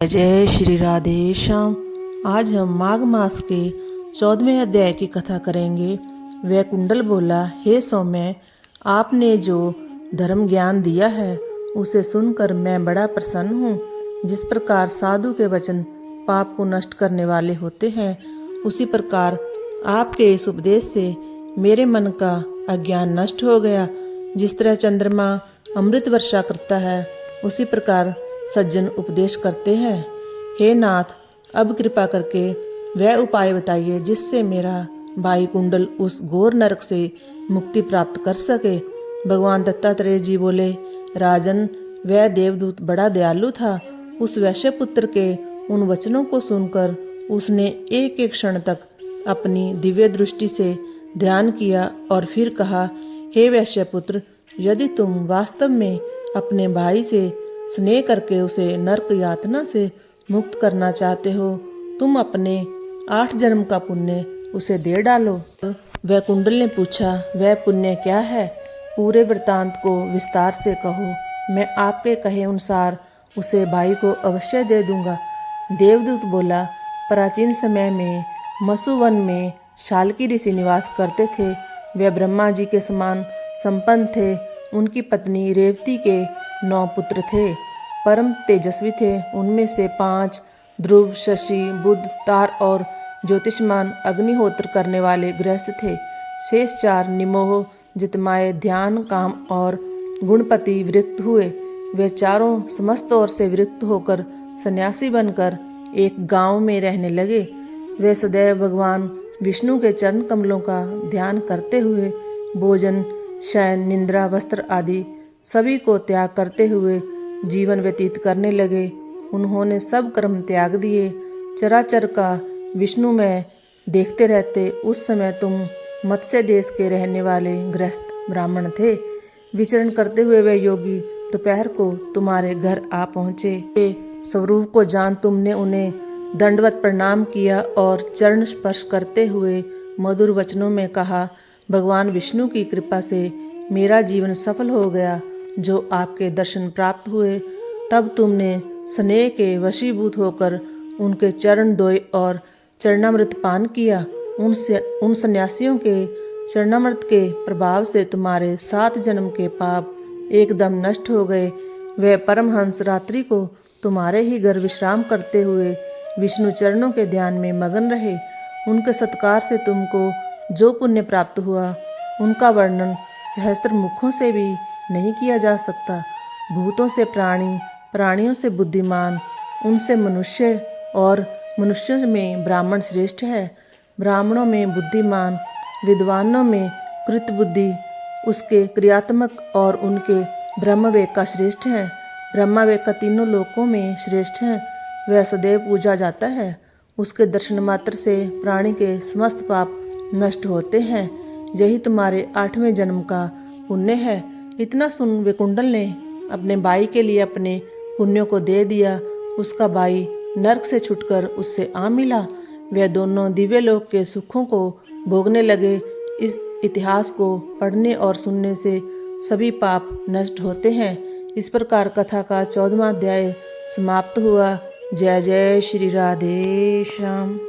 जय श्री राधे श्याम। आज हम माघ मास के 14वें अध्याय की कथा करेंगे। वह कुंडल बोला, हे सौम्य, आपने जो धर्म ज्ञान दिया है उसे सुनकर मैं बड़ा प्रसन्न हूँ। जिस प्रकार साधु के वचन पाप को नष्ट करने वाले होते हैं, उसी प्रकार आपके इस उपदेश से मेरे मन का अज्ञान नष्ट हो गया। जिस तरह चंद्रमा अमृत वर्षा करता है, उसी प्रकार सज्जन उपदेश करते हैं। हे नाथ, अब कृपा करके वह उपाय बताइए जिससे मेरा भाई कुंडल उस घोर नरक से मुक्ति प्राप्त कर सके। भगवान दत्तात्रेय जी बोले, राजन, वह देवदूत बड़ा दयालु था। उस वैश्य पुत्र के उन वचनों को सुनकर उसने एक एक क्षण तक अपनी दिव्य दृष्टि से ध्यान किया और फिर कहा, हे वैश्य पुत्र, यदि तुम वास्तव में अपने भाई से स्नेह करके उसे नरक यातना से मुक्त करना चाहते हो, तुम अपने 8 जन्म का पुण्य उसे दे डालो। वह कुंडल ने पूछा, वह पुण्य क्या है? पूरे वृतांत को विस्तार से कहो, मैं आपके कहे अनुसार उसे भाई को अवश्य दे दूंगा। देवदूत बोला, प्राचीन समय में मसुवन में शाल्की ऋषि निवास करते थे। वे ब्रह्मा जी के समान संपन्न थे। उनकी पत्नी रेवती के 9 पुत्र थे, परम तेजस्वी थे। उनमें से 5 ध्रुव, शशि, बुध, तार और ज्योतिषमान अग्निहोत्र करने वाले गृहस्थ थे। शेष 4 निमोह, जितमाय, ध्यान, काम और गुणपति विरक्त हुए। वे चारों समस्त ओर से विरक्त होकर सन्यासी बनकर एक गांव में रहने लगे। वे सदैव भगवान विष्णु के चरण कमलों का ध्यान करते हुए भोजन, शयन, निद्रा, वस्त्र आदि सभी को त्याग करते हुए जीवन व्यतीत करने लगे। उन्होंने सब कर्म त्याग दिए। चराचर का विष्णु में देखते रहते। उस समय तुम मत्स्य देश के रहने वाले गृहस्थ ब्राह्मण थे। विचरण करते हुए वे योगी दोपहर को तुम्हारे घर आ पहुँचे। स्वरूप को जान तुमने उन्हें दंडवत प्रणाम किया और चरण स्पर्श करते हुए मधुर वचनों में कहा, भगवान विष्णु की कृपा से मेरा जीवन सफल हो गया। जो आपके दर्शन प्राप्त हुए, तब तुमने स्नेह के वशीभूत होकर उनके चरण धोए और चरणामृत पान किया। उन सन्यासियों के चरणामृत के प्रभाव से तुम्हारे 7 जन्म के पाप एकदम नष्ट हो गए। वे परमहंस रात्रि को तुम्हारे ही घर विश्राम करते हुए विष्णु चरणों के ध्यान में मगन रहे। उनके सत्कार से तुमको जो पुण्य प्राप्त हुआ, उनका वर्णन सहस्त्र मुखों से भी नहीं किया जा सकता। भूतों से प्राणी, प्राणियों से बुद्धिमान, उनसे मनुष्य और मनुष्यों में ब्राह्मण श्रेष्ठ है। ब्राह्मणों में बुद्धिमान, विद्वानों में कृत बुद्धि, उसके क्रियात्मक और उनके ब्रह्मवेग का श्रेष्ठ है। ब्रह्मवेग का तीनों लोकों में श्रेष्ठ है। वह सदैव पूजा जाता है। उसके दर्शन मात्र से प्राणी के समस्त पाप नष्ट होते हैं। यही तुम्हारे 8वें जन्म का पुण्य है। इतना सुन वे कुंडल ने अपने भाई के लिए अपने पुण्यों को दे दिया। उसका भाई नरक से छुटकर उससे आ मिला। वे दोनों दिव्य लोक के सुखों को भोगने लगे। इस इतिहास को पढ़ने और सुनने से सभी पाप नष्ट होते हैं। इस प्रकार कथा का 14वां अध्याय समाप्त हुआ। जय जय श्री राधे श्याम।